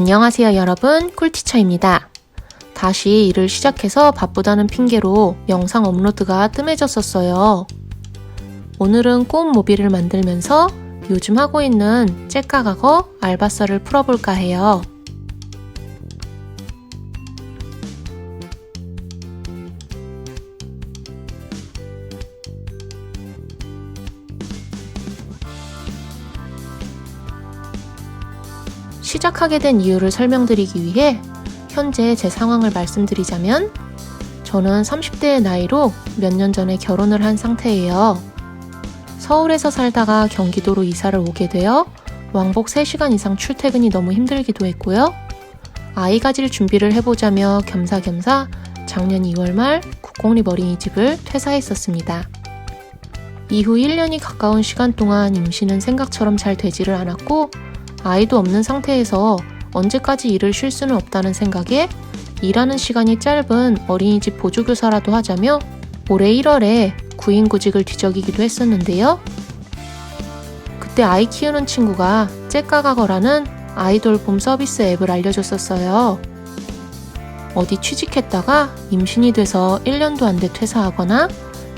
안녕하세요 여러분, 꿀티처입니다. 다시 일을 시작해서 바쁘다는 핑계로 영상 업로드가 뜸해졌었어요. 오늘은 꽃 모빌을 만들면서 요즘 하고 있는 째까각어 알바썰을 풀어볼까 해요. 시작하게 된 이유를 설명드리기 위해 현재 제 상황을 말씀드리자면 저는 30대의 나이로 몇 년 전에 결혼을 한 상태예요. 서울에서 살다가 경기도로 이사를 오게 되어 왕복 3시간 이상 출퇴근이 너무 힘들기도 했고요. 아이 가질 준비를 해보자며 겸사겸사 작년 2월 말 국공립 어린이집을 퇴사했었습니다. 이후 1년이 가까운 시간 동안 임신은 생각처럼 잘 되지를 않았고 아이도 없는 상태에서 언제까지 일을 쉴 수는 없다는 생각에 일하는 시간이 짧은 어린이집 보조교사라도 하자며 올해 1월에 구인구직을 뒤적이기도 했었는데요. 그때 아이 키우는 친구가 째까각어라는 아이돌봄 서비스 앱을 알려줬었어요. 어디 취직했다가 임신이 돼서 1년도 안 돼 퇴사하거나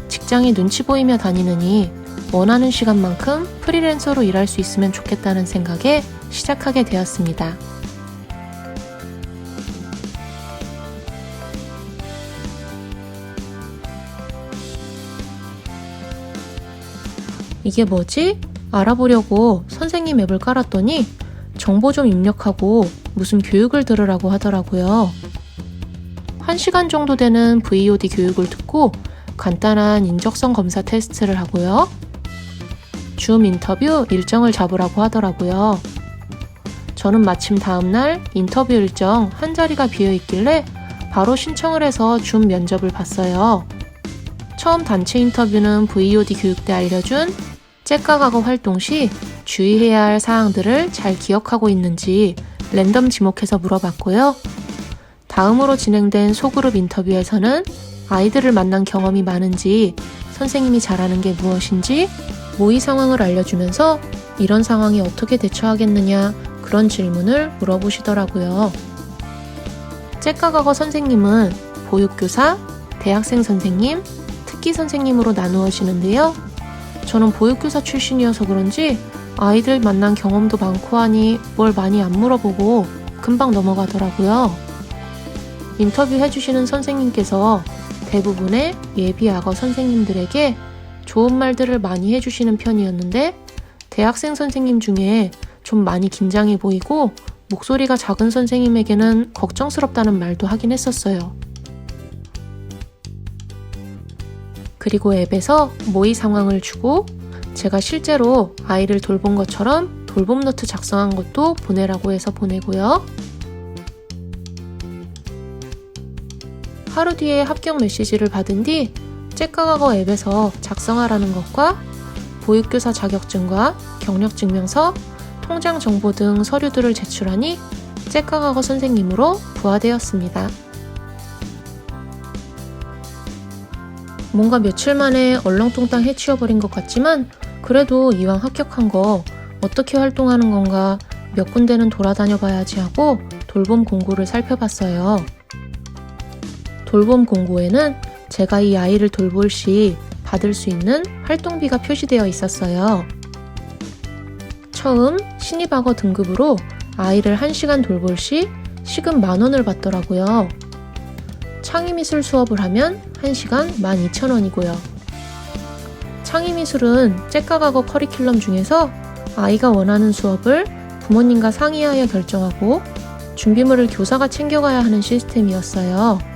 직장에 눈치 보이며 다니느니 원하는 시간만큼 프리랜서로 일할 수 있으면 좋겠다는 생각에 시작하게 되었습니다. 이게 뭐지? 알아보려고 선생님 앱을 깔았더니 정보 좀 입력하고 무슨 교육을 들으라고 하더라고요. 1시간 정도 되는 VOD 교육을 듣고 간단한 인적성 검사 테스트를 하고요. 줌 인터뷰 일정을 잡으라고 하더라고요. 저는 마침 다음날 인터뷰 일정 한 자리가 비어있길래 바로 신청을 해서 줌 면접을 봤어요. 처음 단체 인터뷰는 VOD 교육 때 알려준 째까각어 활동 시 주의해야 할 사항들을 잘 기억하고 있는지 랜덤 지목해서 물어봤고요. 다음으로 진행된 소그룹 인터뷰에서는 아이들을 만난 경험이 많은지, 선생님이 잘하는 게 무엇인지, 모의 상황을 알려주면서 이런 상황에 어떻게 대처하겠느냐 그런 질문을 물어보시더라고요. 째까각어 선생님은 보육교사, 대학생 선생님, 특기 선생님으로 나누어지는데요. 저는 보육교사 출신이어서 그런지 아이들 만난 경험도 많고 하니 뭘 많이 안 물어보고 금방 넘어가더라고요. 인터뷰 해주시는 선생님께서 대부분의 예비 악어 선생님들에게 좋은 말들을 많이 해주시는 편이었는데 대학생 선생님 중에 좀 많이 긴장해 보이고 목소리가 작은 선생님에게는 걱정스럽다는 말도 하긴 했었어요. 그리고 앱에서 모의 상황을 주고 제가 실제로 아이를 돌본 것처럼 돌봄 노트 작성한 것도 보내라고 해서 보내고요. 하루 뒤에 합격 메시지를 받은 뒤 째까각어 앱에서 작성하라는 것과 보육교사 자격증과 경력증명서, 통장 정보 등 서류들을 제출하니 째까각어 선생님으로 부하되었습니다. 뭔가 며칠 만에 얼렁뚱땅 해치워버린 것 같지만 그래도 이왕 합격한 거 어떻게 활동하는 건가 몇 군데는 돌아다녀 봐야지 하고 돌봄 공고를 살펴봤어요. 돌봄 공고에는 제가 이 아이를 돌볼 시 받을 수 있는 활동비가 표시되어 있었어요. 처음 신입악어 등급으로 아이를 1시간 돌볼 시 시급 10,000원을 받더라고요. 창의미술 수업을 하면 1시간 12,000원이고요. 창의미술은 째까각어 커리큘럼 중에서 아이가 원하는 수업을 부모님과 상의하여 결정하고 준비물을 교사가 챙겨가야 하는 시스템이었어요.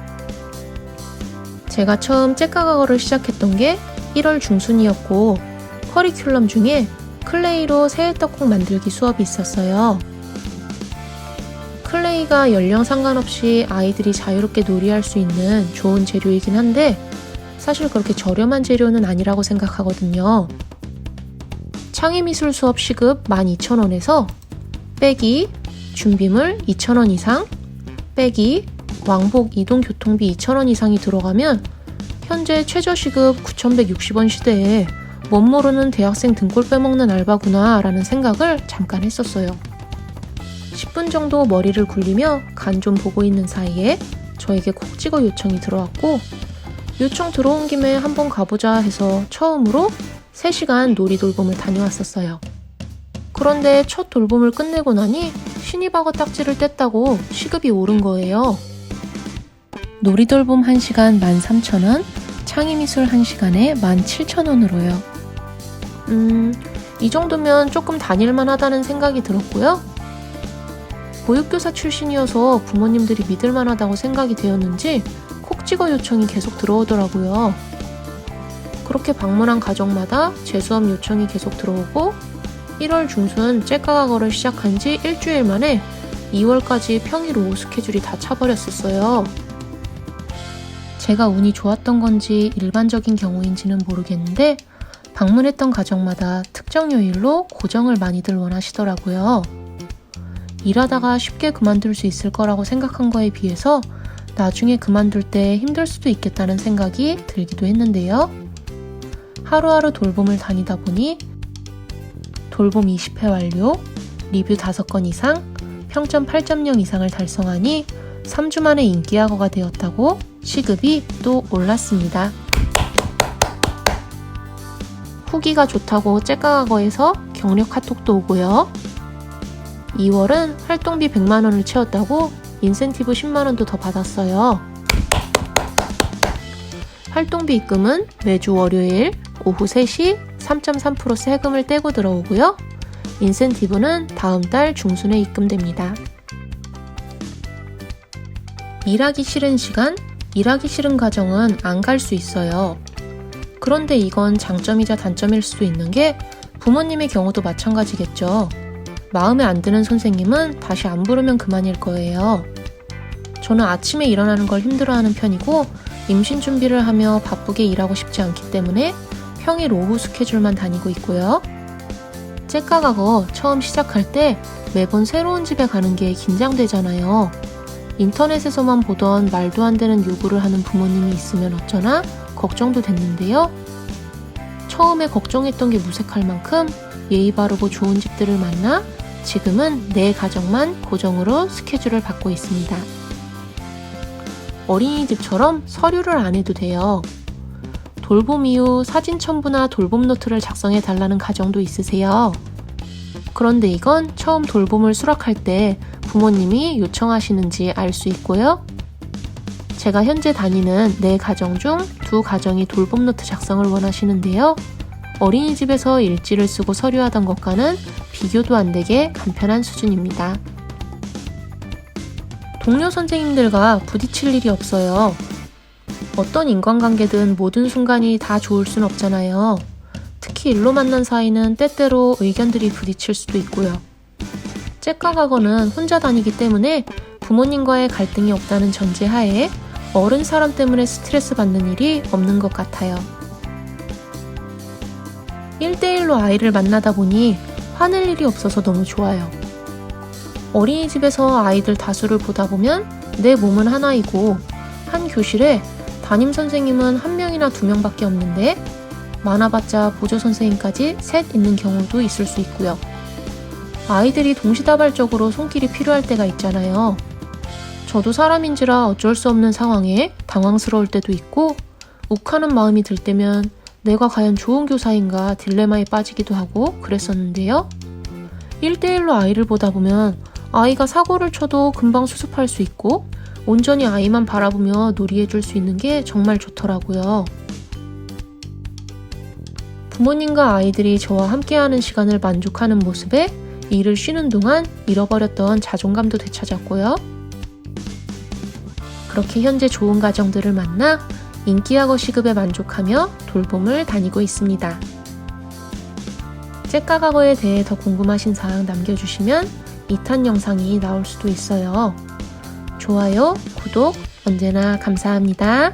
제가 처음 째까각어를 시작했던 게 1월 중순이었고 커리큘럼 중에 클레이로 새해떡국 만들기 수업이 있었어요. 클레이가 연령 상관없이 아이들이 자유롭게 놀이할 수 있는 좋은 재료이긴 한데 사실 그렇게 저렴한 재료는 아니라고 생각하거든요. 창의미술 수업 시급 12,000원에서 빼기 준비물 2,000원 이상, 빼기 왕복 이동교통비 2,000원 이상이 들어가면 현재 최저시급 9,160원 시대에 멋 모르는 대학생 등골 빼먹는 알바구나 라는 생각을 잠깐 했었어요. 10분 정도 머리를 굴리며 간 좀 보고 있는 사이에 저에게 콕 찍어 요청이 들어왔고, 요청 들어온 김에 한번 가보자 해서 처음으로 3시간 놀이 돌봄을 다녀왔었어요. 그런데 첫 돌봄을 끝내고 나니 신입악어 딱지를 뗐다고 시급이 오른 거예요. 놀이 돌봄 1시간 13,000원, 창의미술 1시간에 17,000원으로요. 이 정도면 조금 다닐만 하다는 생각이 들었고요. 보육교사 출신이어서 부모님들이 믿을만 하다고 생각이 되었는지 콕 찍어 요청이 계속 들어오더라고요. 그렇게 방문한 가정마다 재수업 요청이 계속 들어오고 1월 중순 째까각어를 시작한 지 일주일 만에 2월까지 평일 오후 스케줄이 다 차버렸었어요. 제가 운이 좋았던 건지 일반적인 경우인지는 모르겠는데 방문했던 가정마다 특정 요일로 고정을 많이들 원하시더라고요. 일하다가 쉽게 그만둘 수 있을 거라고 생각한 거에 비해서 나중에 그만둘 때 힘들 수도 있겠다는 생각이 들기도 했는데요. 하루하루 돌봄을 다니다 보니 돌봄 20회 완료, 리뷰 5건 이상, 평점 8.0 이상을 달성하니 3주 만에 인기악어가 되었다고 시급이 또 올랐습니다. 후기가 좋다고 째까각어에서 격려 카톡도 오고요. 2월은 활동비 100만원을 채웠다고 인센티브 10만원도 더 받았어요. 활동비 입금은 매주 월요일 오후 3시 3.3% 세금을 떼고 들어오고요. 인센티브는 다음 달 중순에 입금됩니다. 일하기 싫은 시간, 일하기 싫은 가정은 안 갈 수 있어요. 그런데 이건 장점이자 단점일 수도 있는 게 부모님의 경우도 마찬가지겠죠. 마음에 안 드는 선생님은 다시 안 부르면 그만일 거예요. 저는 아침에 일어나는 걸 힘들어하는 편이고 임신 준비를 하며 바쁘게 일하고 싶지 않기 때문에 평일 오후 스케줄만 다니고 있고요. 째까각어 처음 시작할 때 매번 새로운 집에 가는 게 긴장되잖아요. 인터넷에서만 보던 말도 안 되는 요구를 하는 부모님이 있으면 어쩌나 걱정도 됐는데요. 처음에 걱정했던 게 무색할 만큼 예의 바르고 좋은 집들을 만나 지금은 4가정만 고정으로 스케줄을 받고 있습니다. 어린이집처럼 서류를 안 해도 돼요. 돌봄 이후 사진 첨부나 돌봄 노트를 작성해 달라는 가정도 있으세요. 그런데 이건 처음 돌봄을 수락할 때 부모님이 요청하시는지 알 수 있고요. 제가 현재 다니는 4가정 중 2가정이 돌봄 노트 작성을 원하시는데요. 어린이집에서 일지를 쓰고 서류하던 것과는 비교도 안 되게 간편한 수준입니다. 동료 선생님들과 부딪힐 일이 없어요. 어떤 인간관계든 모든 순간이 다 좋을 순 없잖아요. 특히 일로 만난 사이는 때때로 의견들이 부딪힐 수도 있고요. 째까각어는 혼자 다니기 때문에 부모님과의 갈등이 없다는 전제하에 어른 사람 때문에 스트레스 받는 일이 없는 것 같아요. 1대1로 아이를 만나다 보니 화낼 일이 없어서 너무 좋아요. 어린이집에서 아이들 다수를 보다 보면 내 몸은 하나이고 한 교실에 담임 선생님은 1명이나 2명밖에 없는데 많아봤자 보조 선생님까지 셋 있는 경우도 있을 수 있고요. 아이들이 동시다발적으로 손길이 필요할 때가 있잖아요. 저도 사람인지라 어쩔 수 없는 상황에 당황스러울 때도 있고 욱하는 마음이 들 때면 내가 과연 좋은 교사인가 딜레마에 빠지기도 하고 그랬었는데요. 1대1로 아이를 보다 보면 아이가 사고를 쳐도 금방 수습할 수 있고 온전히 아이만 바라보며 놀이해줄 수 있는 게 정말 좋더라고요. 부모님과 아이들이 저와 함께하는 시간을 만족하는 모습에 일을 쉬는 동안 잃어버렸던 자존감도 되찾았고요. 그렇게 현재 좋은 가정들을 만나 인기악어 시급에 만족하며 돌봄을 다니고 있습니다. 째까각어에 대해 더 궁금하신 사항 남겨주시면 2탄 영상이 나올 수도 있어요. 좋아요, 구독 언제나 감사합니다.